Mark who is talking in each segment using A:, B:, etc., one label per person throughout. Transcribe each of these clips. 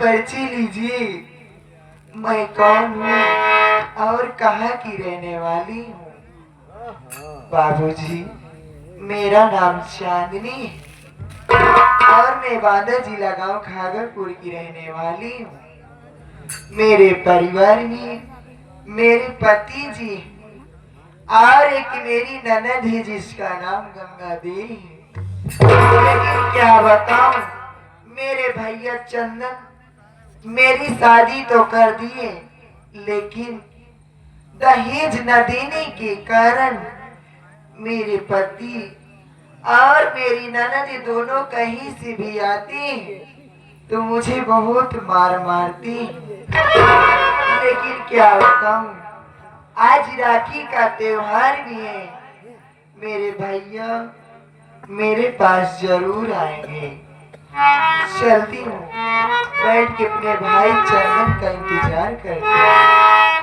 A: परिचय लीजिए, मैं कौन हूँ और कहाँ की रहने वाली हूँ। बाबूजी, मेरा नाम चांदनी है और मैं बांदा जिला गांव खागरपुर की रहने वाली हूँ। मेरे परिवार में मेरे पति जी और एक मेरी ननद है जिसका नाम गंगा देवी है। लेकिन क्या बताऊं, मेरे भैया चंदन मेरी शादी तो कर दिए, लेकिन दहेज न देने के कारण मेरे पति और मेरी ननद दोनों कहीं से भी आते हैं तो मुझे बहुत मार मारती हैं। लेकिन क्या बताऊं, आज राखी का त्योहार भी है, मेरे भैया मेरे पास जरूर आएंगे। चलती हूँ, बैठ के अपने भाई चंदन का इंतजार करती हूँ।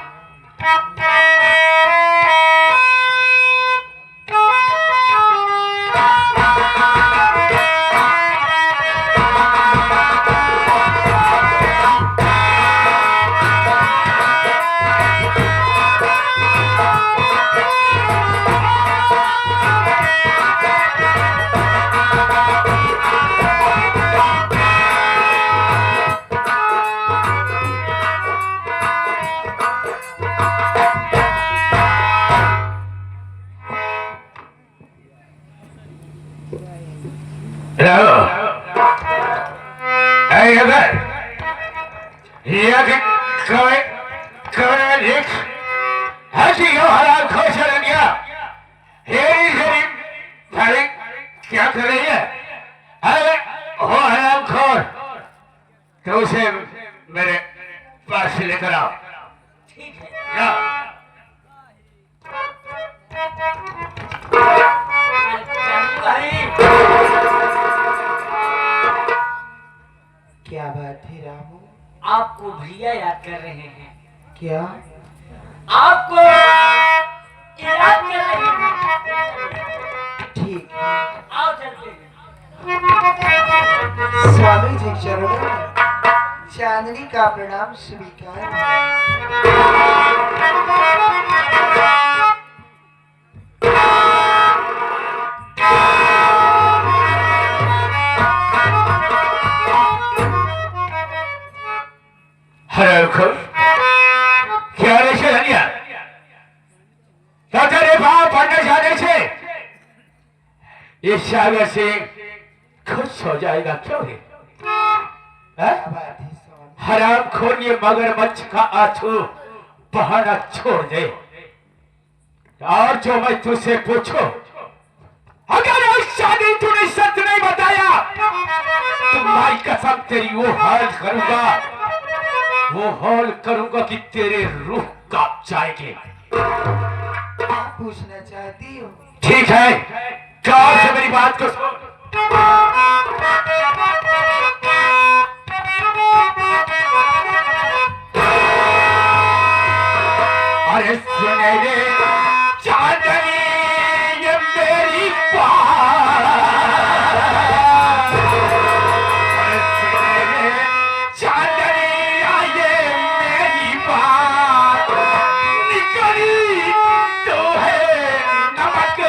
B: क्या कर रही है? अरे हो हरामखोर, तो उसे मेरे पास से लेकर आओ। ठीक है,
A: क्या बात है रामू?
C: आपको भैया याद कर रहे हैं।
A: क्या
C: आपको याद कर रहे हैं।
A: ठीक है,
C: आओ चलते हैं।
A: स्वामी जी चरणों में चांदनी का प्रणाम स्वीकार।
B: हरामखोर, क्या रे शरणिया, तो तेरे बाप पढ़ने जाने से इस सागर से खुश हो जाएगा क्यों है? हरामखोर, ये मगरमच्छ का आंसू बहाना छोड़ दे। और जो मैं तुझसे पूछूं, अगर उस शादी तूने सच नहीं बताया, तुम्हारी कसम तेरी वो हाल करूंगा कि तेरे रूह कांप जाएगी।
A: पूछना चाहती हूँ।
B: ठीक है, गौर से मेरी बात को सुन। अरे सुने रे चांदनी, ये मेरी बात। अरे सुने रे चांदनी, ये मेरी बात। निकली तो है नमक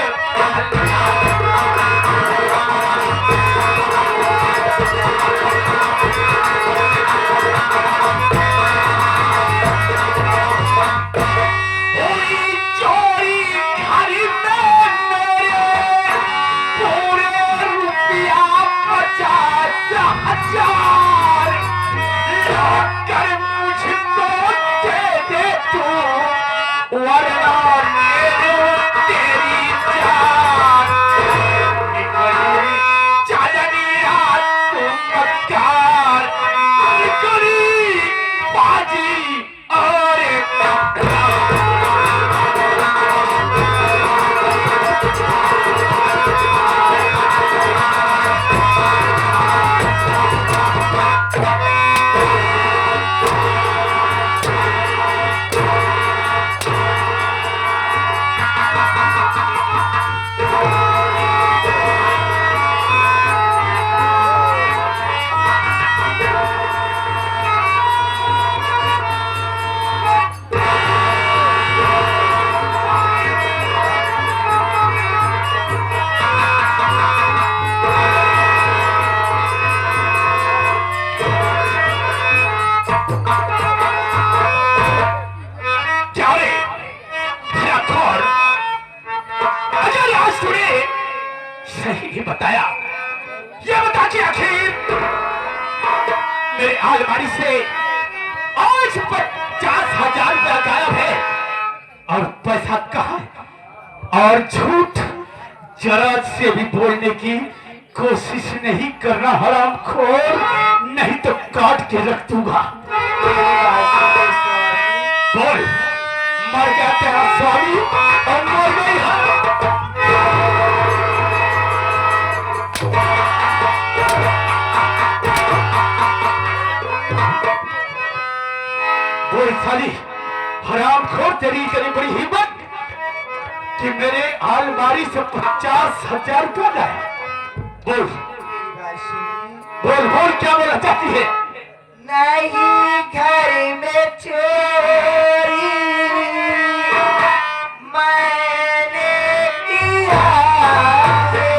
B: नहीं बताया। ये बता कि आखिर मेरे अलमारी से आज 50,000 रुपया गायब है और पैसा कहाँ है? और झूठ जरा से भी बोलने की कोशिश नहीं करना हरामखोर, नहीं तो काट के रख दूंगा। बोल, मर गया तेरा स्वामी और मर गई हम। बोल साली, हरामखोर, तेरी इतनी बड़ी हिम्मत कि मेरे अलमारी से 50,000 रुपया लाए। बोल बोल बोल, क्या बोलना चाहती है?
A: नहीं घर में चोरी मैंने किया है।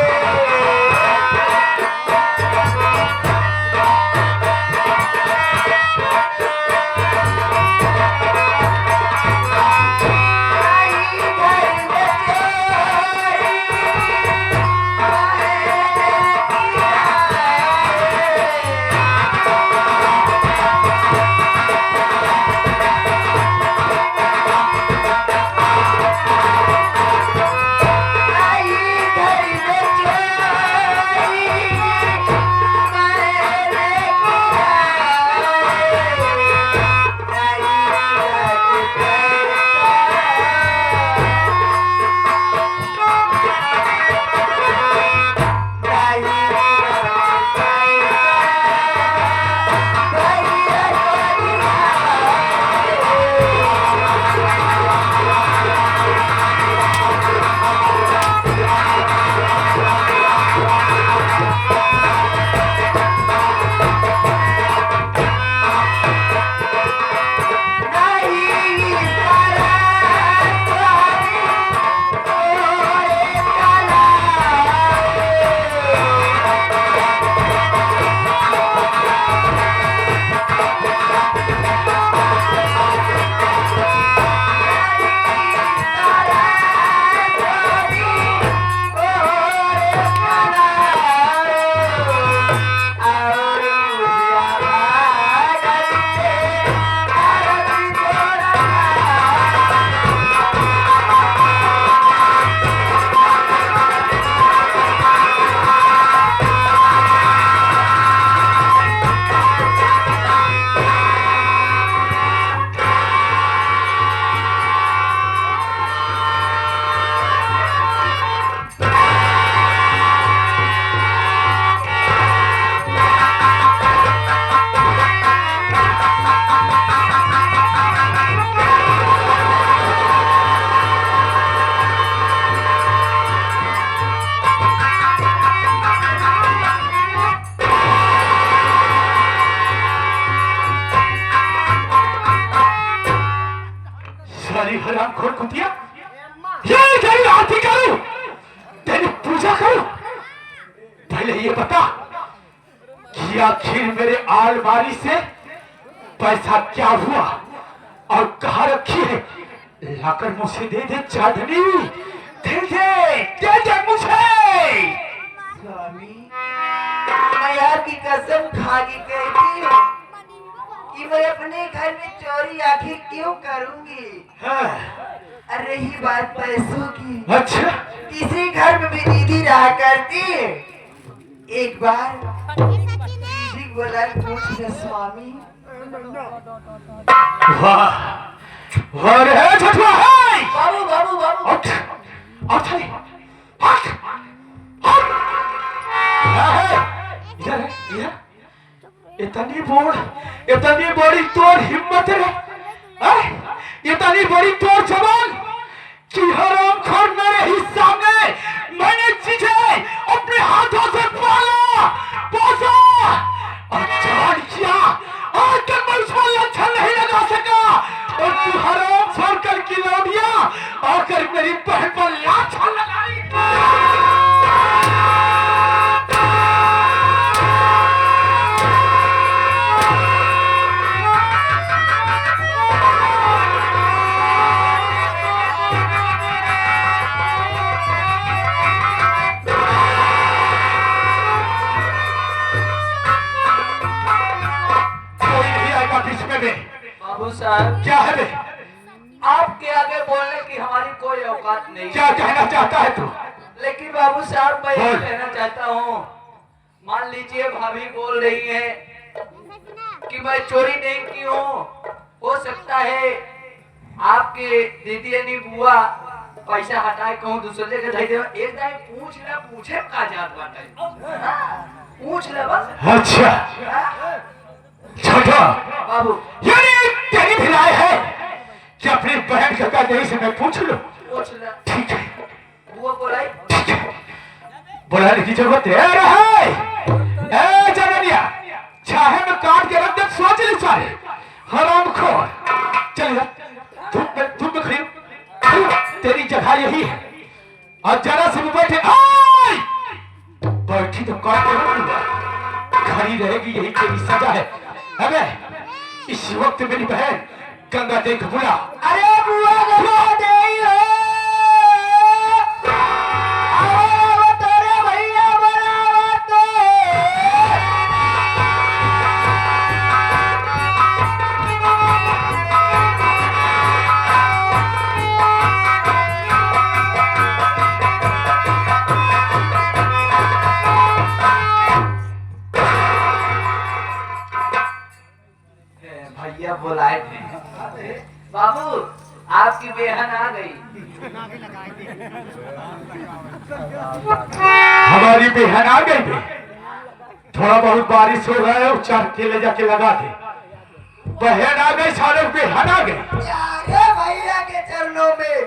B: सारी हरामखोर कुतिया, ये तेरी आरती करूं, तेरी पूजा करूं? पहले ये बता कि आखिर मेरे अलमारी से पैसा क्या हुआ और कहाँ रखी है? लाकर मुझे दे दे चांदनी, दे दे मुझे।
A: स्वामी, मैं आपकी कसम खा के कहती हूँ कि मैं अपने घर में चोरी आखिर क्यों करूंगी।
B: हाँ।
A: और रही बात पैसों की,
B: अच्छा,
A: किसी घर में भी दीदी रहा करती है। एक बार दीदी को बुला के पूछ ले स्वामी।
B: वाह वाह रे छठुआ है।
C: बाबू बाबू बाबू,
B: उठ उठ ले, हट हट। इधर है, इधर। इतनी बड़ी तोर हिम्मत है, इतनी बड़ी तोर जवान कि हरामखोर मेरे ही सामने मैंने चीजें अपने हाथों से पाला पोसा और जान किया, आज तक मैं उसको अच्छा नहीं लगा सका और तू हराम छोड़कर की लौटिया आकर मेरी बहन पर लाछा लगाई।
C: साहब
B: क्या है बे?
C: आपके आगे बोलने की हमारी कोई औकात नहीं
B: क्या कहना चाहता है तू?
C: लेकिन बाबू साहब मैं ये
B: बोल।
C: कहना चाहता हूँ, मान लीजिए भाभी बोल रही है कि मैं चोरी नहीं की हूँ, हो सकता है आपके दीदी यानी बुआ पैसा हटाए कहूँ दूसरे के धैर्य दे, एक दाई पूछ ले पूछे का जात बाटे, पूछ ले बस।
B: अच्छा छोटा
C: बाबू
B: यानी तेरी भिलाई है कि अपनी बहन का नहीं से मैं पूछ लूं?
C: पूछ ले,
B: ठीक है,
C: बुआ बोलाई
B: ठीक है, बुलाने की जरूरत है। ए जननिया, चाहे मैं काट के रख दे, सोच ले सारे हरामखोर। चल जा, धूप में खड़ी हो। तेरी जगह यही है और जरा से भी बैठे आय! बैठी तो काट के रख दूंगा, खड़ी रहेगी, यही तेरी सजा है। अबे इस वक्त मेरी बहन गंगा देख बुला।
A: अरे बुआ गंगा देई हो, आओ तेरे भैया बनावा तो।
C: भैया बुलाए थे। बाबू आपकी बहन आ गई।
B: हमारी बहन आ गई भी। थोड़ा बहुत बारिश हो रहा है, चार केले जाके लगा दे। बहन आ गई, सारे बहन आ गई।
A: अरे भैया के चरणों में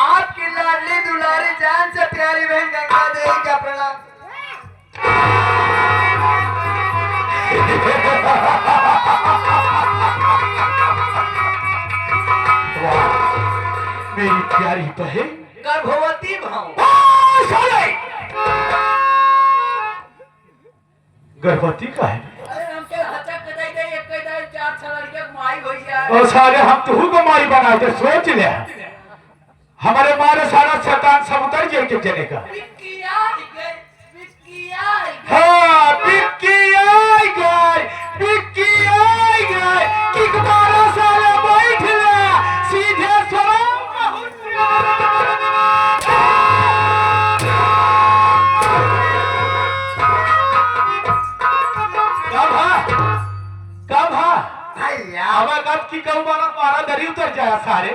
A: आपकी लाडली दुलारी जान से प्यारी बहन गंगा देवी का प्रणाम।
B: मेरी प्यारी बहन
C: गर्भवती भाव
B: गर्भवती का है।
C: अरे हमके हचक दे दे एक दे चार छह लड़के माई होई जाए।
B: और सारे हम तू को मारी बना दे, सोच ले। हमारे मारे सारा शैतान सब उतर जाए के चले का।
C: बिक्किया
B: हाँ बिक्की आई गई किक मारा साले बैठ ले सीधे
A: भैया
B: अब अब की कहूँ मारा दरी उतर जाए सारे।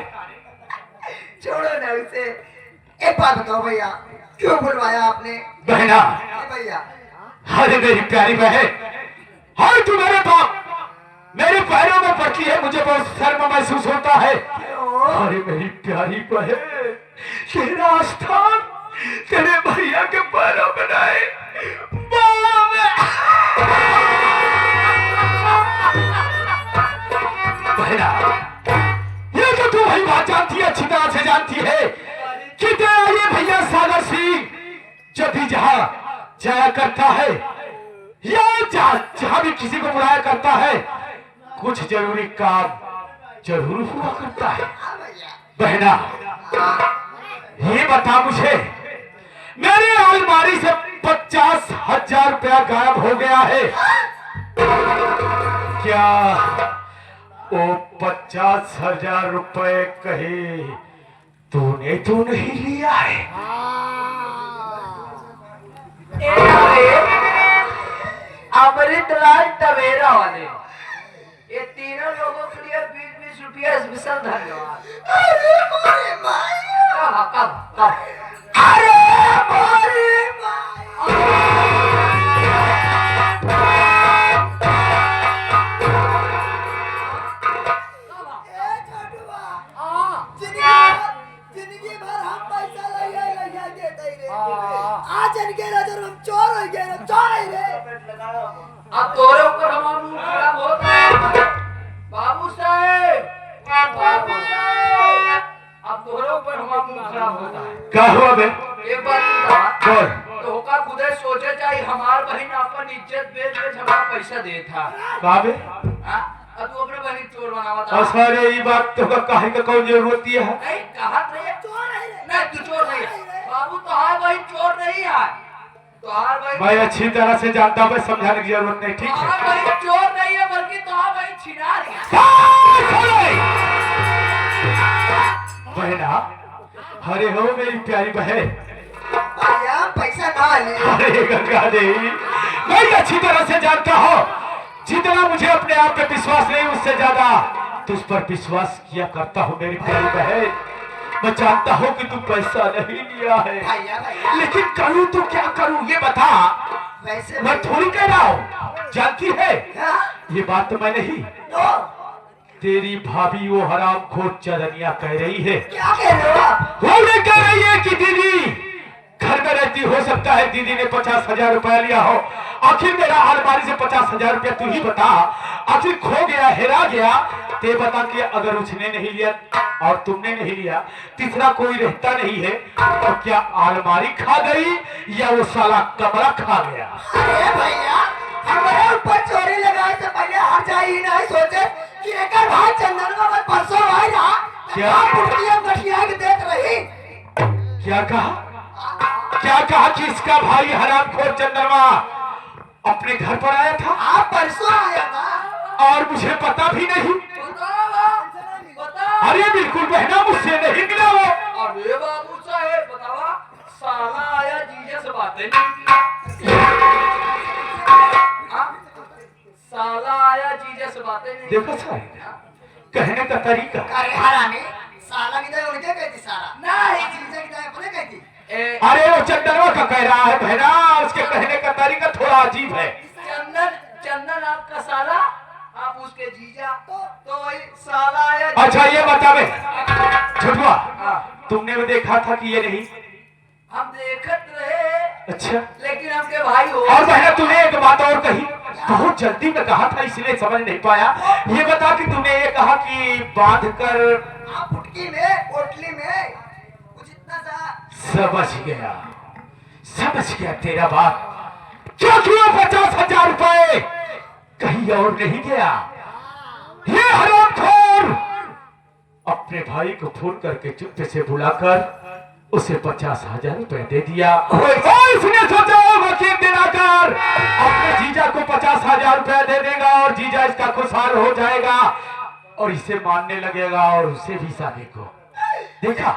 A: छोड़ो ना उसे। एक बात बताओ भैया, क्यों बुलवाया आपने?
B: बहना,
A: भैया
B: अरे मेरी प्यारी बहन, हाय तू मेरे बाप मेरे पैरों में पड़ती है, मुझे बहुत शर्म महसूस होता है। अरे मेरी प्यारी बहन, तेरा स्थान तेरे भैया के पैरों में नहीं, बहना, ये तो तू भाई बात जानती है, अच्छी तरह से जानती है कि तेरा ये भैया सागर सिंह जब भी जहां जाया करता है या जहां भी किसी को बुलाया करता है, कुछ जरूरी काम जरूर हुआ करता है। बहना, ये बता मुझे, मेरी अलमारी से 50,000 रुपया गायब हो गया है, क्या वो 50,000 रुपए कहीं तूने तो नहीं लिया है?
C: अमृतलाल टवेरा वाले, ये तीनों लोगों के लिए 20-20 रुपया स्पेशल धन्यवाद।
A: अरे माया,
C: कब
A: अरे माया। जिंदगी भर हम पैसा लइया देते रे, आज इनके नजर हम चोर हो गए, चोर ही रे।
C: अब तोरे ऊपर हमारा मुंह खराब होता है बाबू साहेब, अब तोरे ऊपर हमारा मुंह खराब होता है।
B: क्या हुआ बे?
C: एक बात बता,
B: बोल।
C: तो होका खुदे सोचे चाहिए हमार बहन अपन इज्जत बेच बेच हमारा पैसा दे था।
B: क्या बे?
C: हाँ? अब तू अपने बहन चोर बनावा था।
B: और सारे ये बात तो काहे का कौन जरूरत है?
C: नहीं कहा नहीं चोर नहीं, तू चोर नहीं है बाबू, तोहार बहन चोर नहीं है, तोहार बहन
B: मैं अच्छी तरह से जानता हूँ, समझाने की जरूरत नहीं, ठीक है?
C: तोहार बहन चोर नहीं है बल्कि तोहार बहन छिनार है।
B: बहना, अरे हो मेरी प्यारी बहन,
A: भैया पैसा कहाँ ले?
B: अरे गंगा देवी, मैं अच्छी तरह से जानता हूँ, जितना मुझे अपने आप पे विश्वास नहीं उससे ज्यादा तुझ पर विश्वास किया करता हूँ मेरी प्यारी बहन। मैं जानता हूँ कि तू पैसा नहीं लिया है,
A: भैया
B: लेकिन करूँ तो क्या करूँ ये बता।
A: वैसे
B: मैं थोड़ी कह रहा हूँ, जानती है
A: हाँ?
B: ये बात तो मैं नहीं,
A: तो
B: तेरी भाभी वो हराम खोर चरनिया कह रही है।
A: क्या कह रहे हो आप?
B: वो नहीं कह रही है कि दीदी घर में रहती, हो सकता है दीदी ने 50,000 रुपया लिया हो। आखिर मेरा अलमारी से 50,000 रुपया तू ही बता, आखिर खो गया, हेरा गया, ते बता कि अगर उसने नहीं लिया और तुमने नहीं लिया, तीसरा कोई रहता नहीं है, तो क्या अलमारी खा गई या वो साला कमरा खा गया?
A: अरे भैया, हमारे ऊपर चोरी लगाए से पहले हर जाए ही नहीं सोचे कि एक भाई चंदन को मैं परसों आया
B: क्या?
A: पुटकियां गठिया के देख रही।
B: क्या कहा? क्या कहा कि इसका भाई हरामखोर चंद्रमा अपने घर पर आया था
A: आप परसों आया था
B: और मुझे पता भी नहीं?
C: बताओ।
B: अरे बिल्कुल बहना, मुझसे नहीं मिला वो।
C: अरे बाबू साहेब बतावा, साला आया जीजे से बातें नहीं की। हाँ? साला आया जीजे से बातें नहीं
B: देखो साहब, कहने का तरीका।
A: अरे हरामी साला की तरह उनके कहती साला नहीं चीजें की तरह अपने कहती।
B: अरे वो चंद्रमा का कह रहा है बहना, उसके कहने का तरीका थोड़ा अजीब है।
C: चंदन चंदन आपका साला, आप उसके जीजा, तो वही साला आया।
B: अच्छा ये बता बे छुटुआ,
C: हाँ।
B: तुमने वो देखा था कि ये नहीं?
C: हम देखत रहे,
B: अच्छा,
C: लेकिन हमके भाई हो।
B: और बहना तूने एक बात और कही, बहुत जल्दी में कहा था इसलिए समझ नहीं पाया। ये बता कि तूने ये कहा कि बांध कर
A: फुटकी में पोटली में कुछ इतना सा
B: समझ गया तेरा बात। क्या किया 50,000 रुपए कहीं और नहीं गया? ये हरामखोर अपने भाई को फोन करके चुप्पे से बुलाकर उसे 50,000 रुपए दे दिया और इसने सोचा वकील दिलाकर अपने जीजा को 50,000 रुपया दे देगा और जीजा इसका खुशहाल हो जाएगा और इसे मानने लगेगा और उसे भी शादी को। देखा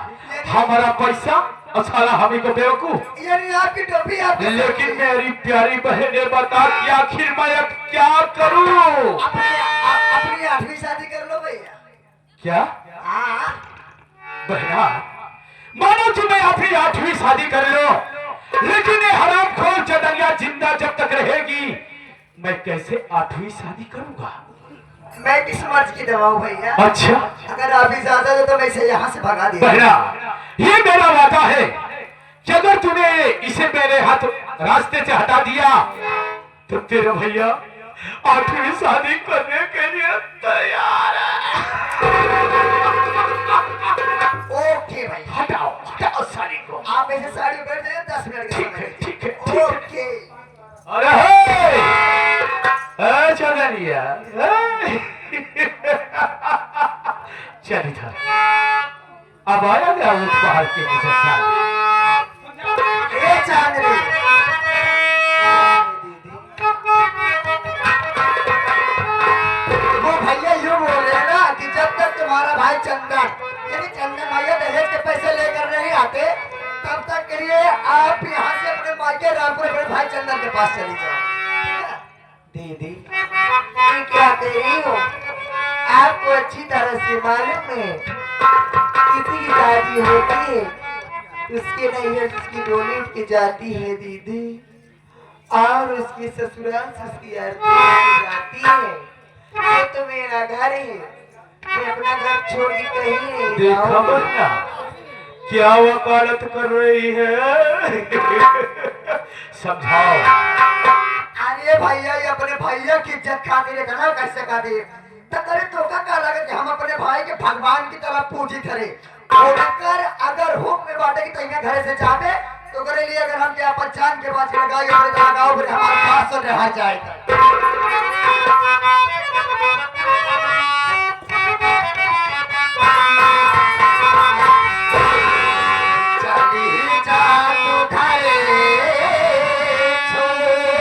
B: हमारा पैसा और साला हमें को बेवकूफ।
A: यानी आपकी टोपी आपके
B: लेकिन मेरी प्यारी बहने बता कि आखिर मैं अब क्या करूं?
A: अपनी 8वीं शादी कर लो भैया।
B: क्या
A: हाँ
B: बहना, मानो कि मैं अपनी 8वीं शादी कर लो, लेकिन ये हरामखोर चदनिया जिंदा जब तक रहेगी मैं कैसे 8वीं शादी करूंगा?
A: मैं किस मर्ज की दवा हूँ भैया?
B: अच्छा
A: अगर आप इजाजत हो तो मैं इसे यहाँ से भगा दिया।
B: बहना, ये मेरा वादा है कि अगर तूने इसे मेरे हाथ रास्ते से हटा दिया तो तेरे भैया 8वीं शादी करने के लिए तैयार है।
A: ओके भैया,
B: हटाओ हटाओ साड़ी को।
A: आप ऐसे साड़ी पहन जाए 10 मिनट के
B: ठीक है
A: समय।
B: ठीक है ठीक है।
A: ओके
B: अरे चलिए चल इधर, अब आया गया उस पहाड़ के नीचे साड़ी।
A: ए चांदनी वो भैया यूं बोले ना कि जब तक तुम्हारा भाई चंदन यानी चंदन भैया दहेज के पैसे लेकर नहीं आते तब तक के लिए आप यहाँ से अपने मायके रामपुर अपने भाई चंदन के पास चली जाओ। दीदी ये क्या कह रही हो? आपको अच्छी तरह से मालूम है किसी की शादी होती है उसके नैहर से उसकी डोली उठ के जाती है दीदी, और उसके ससुराल से उसकी आरती उठ के जाती है। ये तो मेरा घर है, मैं अपना घर छोड़ के कहीं नहीं
B: देखा
A: जाऊंगी।
B: बन्ना क्या वकालत कर रही है? समझाओ।
A: अरे भैया ये अपने भैया की इज्जत खातिर है ना, कैसे खातिर तकरे तो का लगे कि हम अपने भाई के भगवान की तरह पूजी करे और अगर हुक्म में बाटे कि तैयार घरे से जावे तो करे लिए अगर हम क्या पहचान के बाद लगाई और लगाओ फिर हमारे पास तो रह जाएगा। चली जा तू घरे छोड़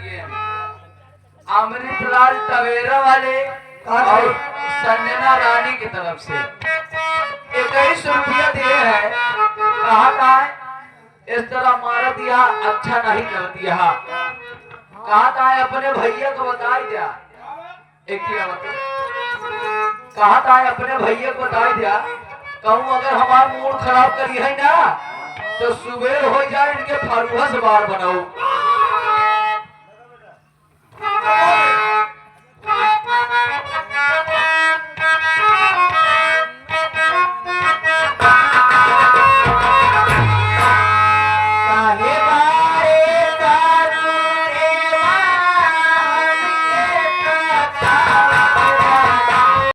C: ये अमृतलाल टवेरा वाले और संजना रानी की तरफ से 21 रुपया दिए हैं। कहा है इस तरह मारा दिया अच्छा नहीं कर दिया। कहा है अपने भैया को बता दिया। एक कहा है अपने भैया को बता दिया कहूँ अगर हमारा मूड खराब करी है ना तो सुबह हो जाए इनके फरुआ से बार बनाओ।